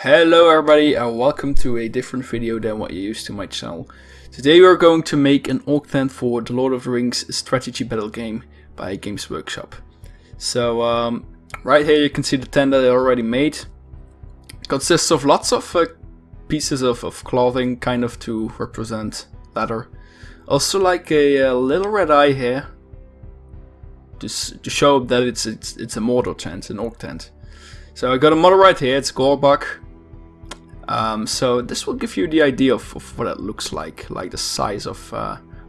Hello everybody and welcome to a different video than what you're used to my channel. Today we are going to make an orc tent for the Lord of the Rings strategy battle game by Games Workshop. So right here you can see the tent that I already made. It consists of lots of pieces of clothing kind of to represent leather. Also like a little red eye here just to show that it's a Mordor tent, an orc tent. So I got a model right here, it's Gorbak. So this will give you the idea of what it looks like the size of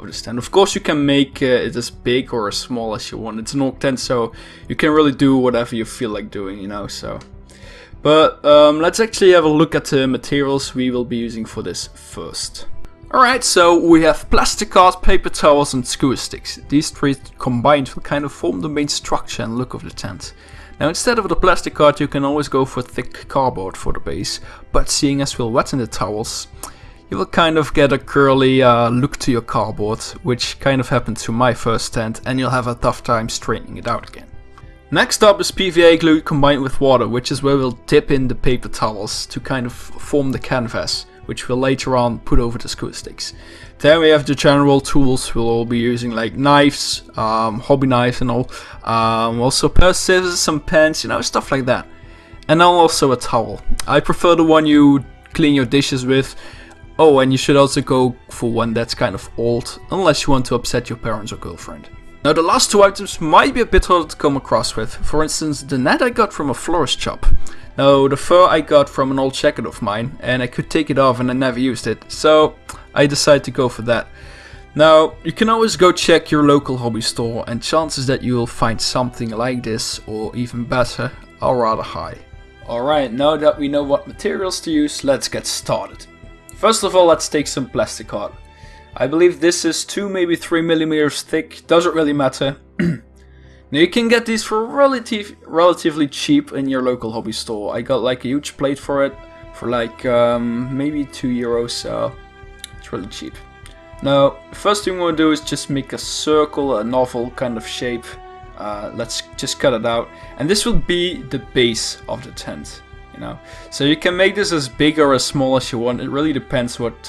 this tent. Of course you can make it as big or as small as you want. It's an orc tent, so you can really do whatever you feel like doing, you know. So, but let's actually have a look at the materials we will be using for this first. Alright, so we have plastic card, paper towels and skewer sticks. These three combined will kind of form the main structure and look of the tent. Now instead of the plastic card you can always go for thick cardboard for the base, but seeing as we'll wet in the towels, you will kind of get a curly look to your cardboard, which kind of happened to my first tent, and you'll have a tough time straightening it out again. Next up is PVA glue combined with water, which is where we'll dip in the paper towels to kind of form the canvas, which we'll later on put over the skewer sticks. Then we have the general tools we'll all be using, like knives, hobby knives and all. Also a pair of scissors, some pens, you know, stuff like that. And now also a towel. I prefer the one you clean your dishes with. Oh, and you should also go for one that's kind of old, unless you want to upset your parents or girlfriend. Now the last two items might be a bit harder to come across with. For instance, the net I got from a florist shop. Now the fur I got from an old jacket of mine, and I could take it off and I never used it, so I decided to go for that. Now you can always go check your local hobby store, and chances that you will find something like this or even better are rather high. Alright, now that we know what materials to use, let's get started. First of all, let's take some plastic card. I believe this is 2 maybe 3 millimeters thick, doesn't really matter. Now you can get these for relatively cheap in your local hobby store. I got like a huge plate for it for like maybe €2, so it's really cheap. Now first thing we want to do is just make a circle, a novel kind of shape. Let's just cut it out, and this will be the base of the tent, you know. So you can make this as big or as small as you want. It really depends what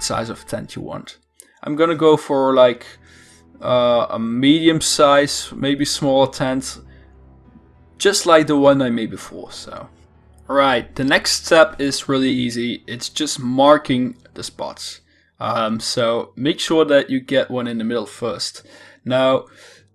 size of tent you want. I'm gonna go for like a medium size, maybe smaller tent, just like the one I made before. So alright, the next step is really easy. It's just marking the spots. So make sure that you get one in the middle first. Now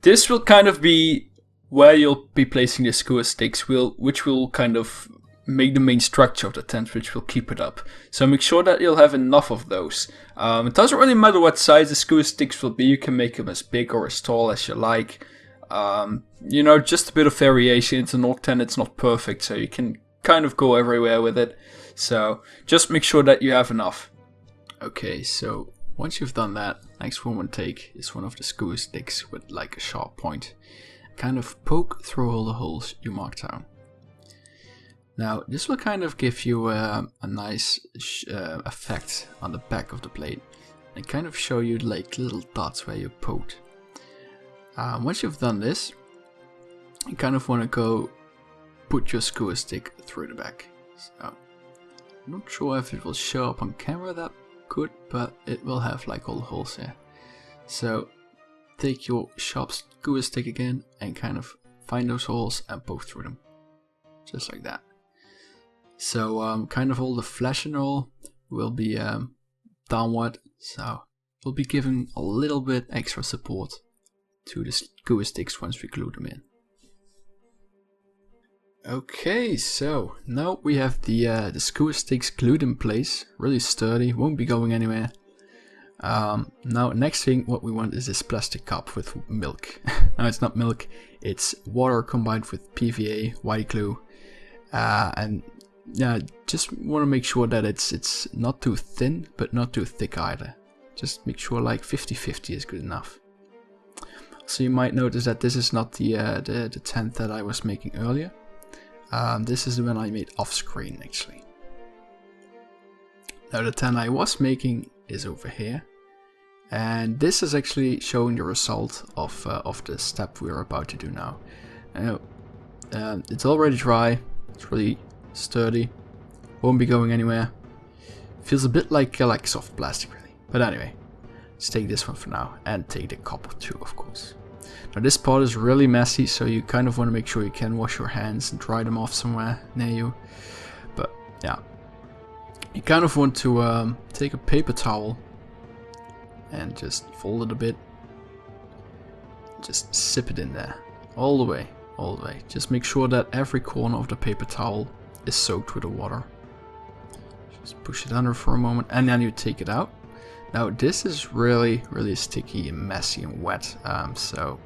this will kind of be where you'll be placing the skewer sticks, which will kind of make the main structure of the tent, which will keep it up. So make sure that you'll have enough of those. It doesn't really matter what size the skewer sticks will be. You can make them as big or as tall as you like. You know, just a bit of variation. It's an orc tent, it's not perfect, so you can kind of go everywhere with it. So just make sure that you have enough. Okay, so once you've done that, next one we'll take is one of the skewer sticks with like a sharp point. Kind of poke through all the holes you marked down. Now this will kind of give you a nice effect on the back of the blade and kind of show you like little dots where you poked. Once you've done this, you kind of want to go put your skewer stick through the back. So I'm not sure if it will show up on camera that good, but it will have like all the holes here. So take your sharp skewer stick again and kind of find those holes and poke through them, just like that. So kind of all the flesh and all will be downward, so we'll be giving a little bit extra support to the skewer sticks once we glue them in. Okay, so now we have the skewer sticks glued in place, really sturdy, won't be going anywhere. Now next thing what we want is this plastic cup with milk. No, it's not milk, it's water combined with PVA, white glue, and yeah, just want to make sure that it's not too thin but not too thick either. Just make sure like 50-50 is good enough. So you might notice that this is not the tent that I was making earlier. This is the one I made off screen actually. Now the tent I was making is over here, and this is actually showing the result of the step we're about to do now. Now it's already dry, it's really sturdy. Won't be going anywhere. Feels a bit like soft plastic really. But anyway, let's take this one for now and take the copper too, of course. Now this part is really messy, so you kind of want to make sure you can wash your hands and dry them off somewhere near you. But yeah, you kind of want to take a paper towel and just fold it a bit. Just sip it in there, all the way, all the way. Just make sure that every corner of the paper towel is soaked with the water. Just push it under for a moment and then you take it out. Now this is really sticky and messy and wet, so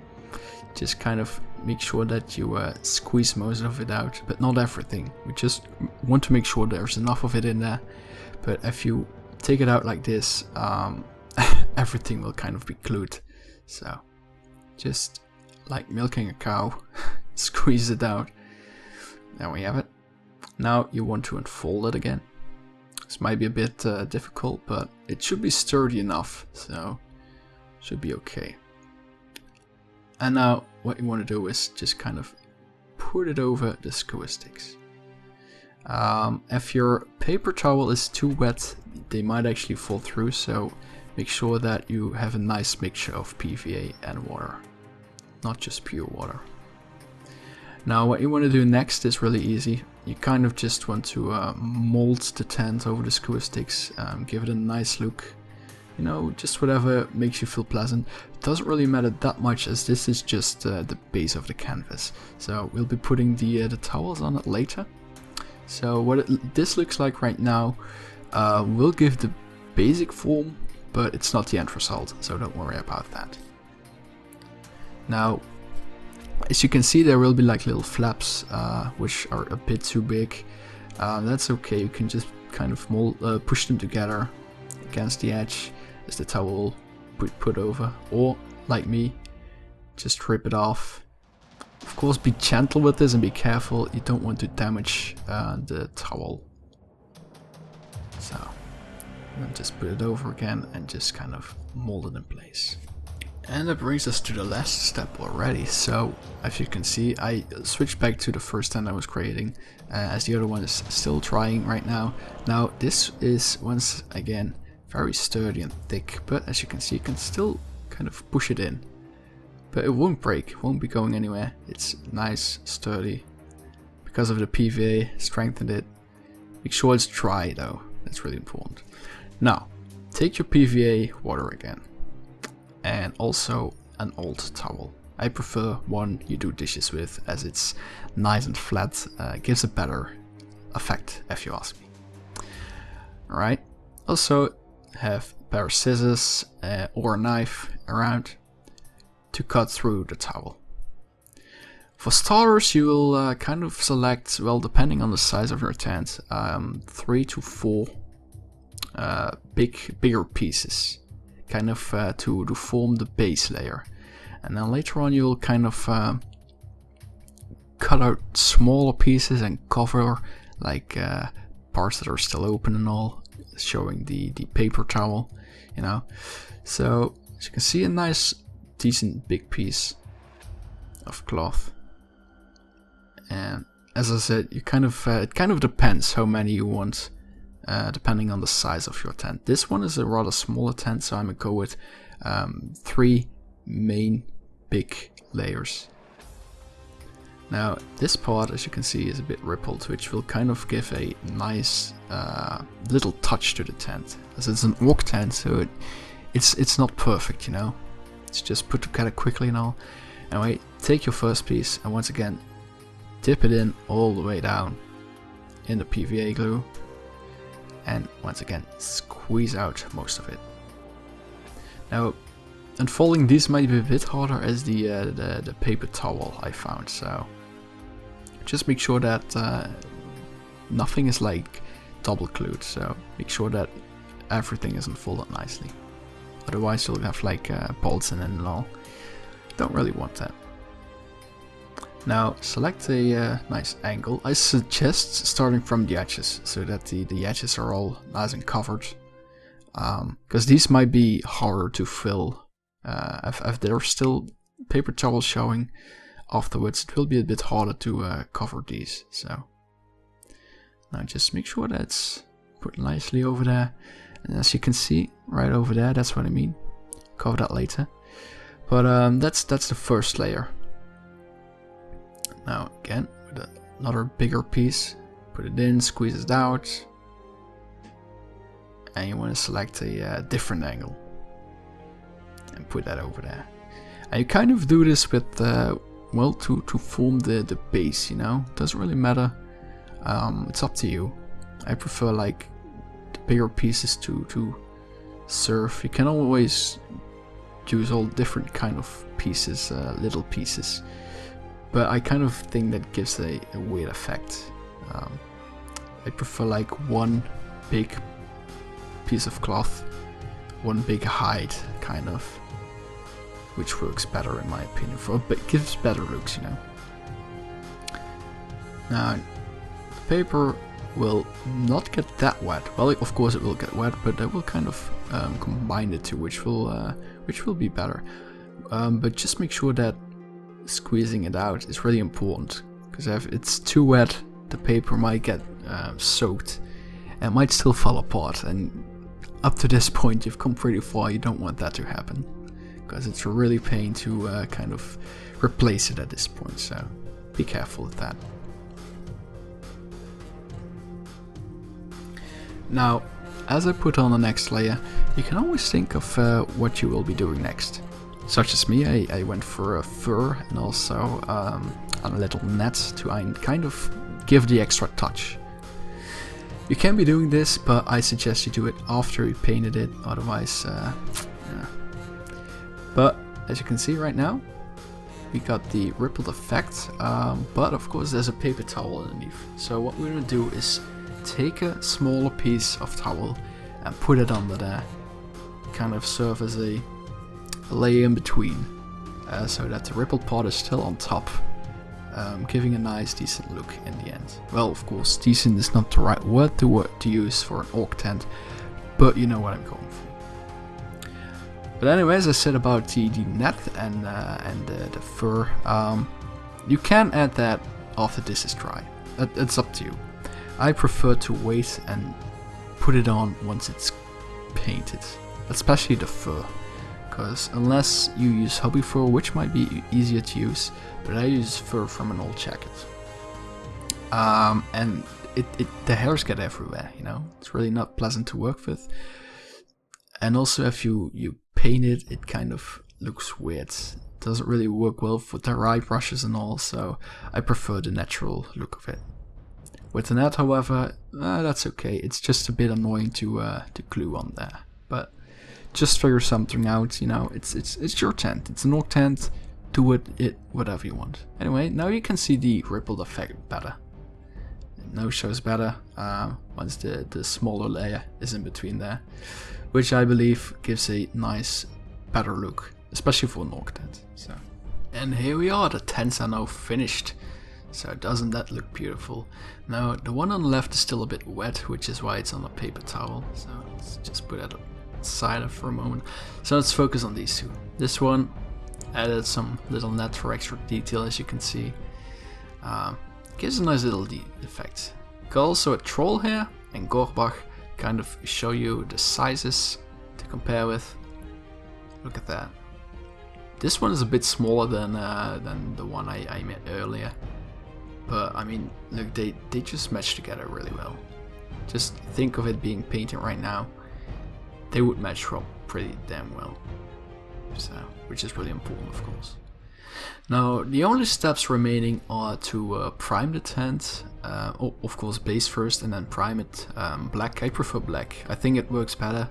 just kind of make sure that you squeeze most of it out, but not everything. We just want to make sure there's enough of it in there. But if you take it out like this, everything will kind of be glued. So just like milking a cow, squeeze it out. There we have it. Now you want to unfold it again. This might be a bit difficult, but it should be sturdy enough, so should be okay. And now what you want to do is just kind of put it over the skewer sticks. If your paper towel is too wet, they might actually fall through, so make sure that you have a nice mixture of PVA and water, not just pure water. Now what you want to do next is really easy. You kind of just want to mold the tent over the skewer sticks, give it a nice look. You know, just whatever makes you feel pleasant. It doesn't really matter that much, as this is just the base of the canvas. So we'll be putting the towels on it later. So what this looks like right now will give the basic form, but it's not the end result, so don't worry about that. Now, as you can see, there will be like little flaps which are a bit too big. That's okay, you can just kind of push them together against the edge as the towel will put over, or like me, just rip it off. Of course, be gentle with this and be careful, you don't want to damage the towel. So then just put it over again and just kind of mold it in place. And that brings us to the last step already. So as you can see, I switched back to the first tent I was creating, as the other one is still drying right now. Now this is once again very sturdy and thick, but as you can see, you can still kind of push it in, but it won't break, it won't be going anywhere. It's nice, sturdy, because of the PVA, strengthened it. Make sure it's dry though, that's really important. Now, take your PVA water again, and also an old towel. I prefer one you do dishes with, as it's nice and flat, gives a better effect if you ask me. Alright, also have a pair of scissors or a knife around to cut through the towel. For starters, you will kind of select, well, depending on the size of your tent, 3 to 4 bigger pieces, kind of to form the base layer. And then later on you'll kind of cut out smaller pieces and cover like parts that are still open and all, showing the paper towel, you know. So as you can see, a nice decent big piece of cloth. And as I said, you kind of it kind of depends how many you want, depending on the size of your tent. This one is a rather smaller tent, so I'm gonna go with 3 main big layers. Now this part, as you can see, is a bit rippled, which will kind of give a nice little touch to the tent, as it's an orc tent, so it's not perfect, you know. It's just put together quickly and all. Anyway, take your first piece and once again dip it in all the way down in the PVA glue, and once again squeeze out most of it. Now, unfolding these might be a bit harder as the paper towel I found, so just make sure that nothing is like double glued, so make sure that everything is unfolded nicely. Otherwise you'll have like bolts in it and all. Don't really want that. Now select a nice angle. I suggest starting from the edges, so that the edges are all nice and covered, because these might be harder to fill. If there are still paper towels showing afterwards, it will be a bit harder to cover these. So Now just make sure that's put nicely over there. And as you can see, right over there, that's what I mean. Cover that later. But that's the first layer. Now again, with another bigger piece, put it in, squeeze it out. And you want to select a different angle. And put that over there. And you kind of do this with, well, to form the base, you know. Doesn't really matter. It's up to you. I prefer like the bigger pieces to serve. You can always use all different kind of pieces, little pieces. But I kind of think that gives a weird effect. I prefer like one big piece of cloth, one big hide, kind of, which works better in my opinion. But gives better looks, you know. Now, the paper will not get that wet. Well, of course it will get wet, but it will kind of combine the two, which will be better. But just make sure that squeezing it out is really important, because if it's too wet, the paper might get soaked and might still fall apart. And up to this point, you've come pretty far. You don't want that to happen, because it's a really pain to kind of replace it at this point. So be careful with that. Now, as I put on the next layer, you can always think of what you will be doing next. Such as me, I went for a fur and also a little net to kind of give the extra touch. You can be doing this, but I suggest you do it after you painted it, otherwise, yeah. But as you can see right now, we got the rippled effect, but of course there's a paper towel underneath. So what we're going to do is take a smaller piece of towel and put it under there, kind of serve as a layer in between, so that the rippled part is still on top, giving a nice decent look in the end. Well, of course, decent is not the right word to use for an orc tent, but you know what I'm going for. But anyway, as I said about the net and the fur, you can add that after this is dry. It's up to you. I prefer to wait and put it on once it's painted, especially the fur. Because unless you use hobby fur, which might be easier to use, but I use fur from an old jacket. And the hairs get everywhere, you know. It's really not pleasant to work with. And also if you paint it, it kind of looks weird. It doesn't really work well for dry brushes and all, so I prefer the natural look of it. With the net, however, that's okay. It's just a bit annoying to glue on there. But just figure something out, you know. It's your tent. It's an orc tent. Do with it whatever you want. Anyway, now you can see the rippled effect better. It now shows better once the smaller layer is in between there, which I believe gives a nice, better look, especially for an orc tent. So, and here we are. The tents are now finished. So doesn't that look beautiful? Now the one on the left is still a bit wet, which is why it's on a paper towel. So let's just put that aside for a moment. So let's focus on these two. This one added some little net for extra detail, as you can see. Gives a nice little effect. Got also a troll here and Gorbach, kind of show you the sizes to compare with. Look at that. This one is a bit smaller than the one I made earlier. But I mean, look, they just match together really well. Just think of it being painted right now. They would match up pretty damn well. So, which is really important, of course. Now, the only steps remaining are to prime the tent. Of course, base first and then prime it black. I prefer black. I think it works better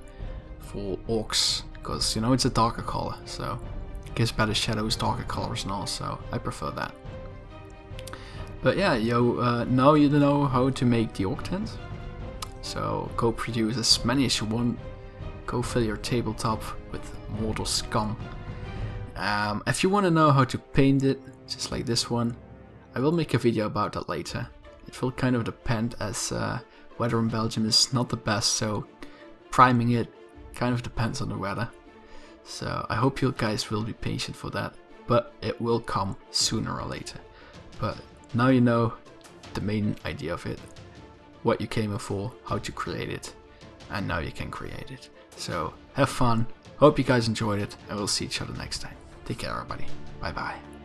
for orcs because, you know, it's a darker color. So, it gives better shadows, darker colors and all. So, I prefer that. But yeah, now you know how to make the orc tent. So go produce as many as you want. Go fill your tabletop with mortal scum. If you want to know how to paint it, just like this one, I will make a video about that later. It will kind of depend, as weather in Belgium is not the best, so priming it kind of depends on the weather. So I hope you guys will be patient for that, but it will come sooner or later. But now you know the main idea of it. what you came here for, how to create it, and now you can create it. So have fun, hope you guys enjoyed it, and we'll see each other next time. Take care everybody, bye bye.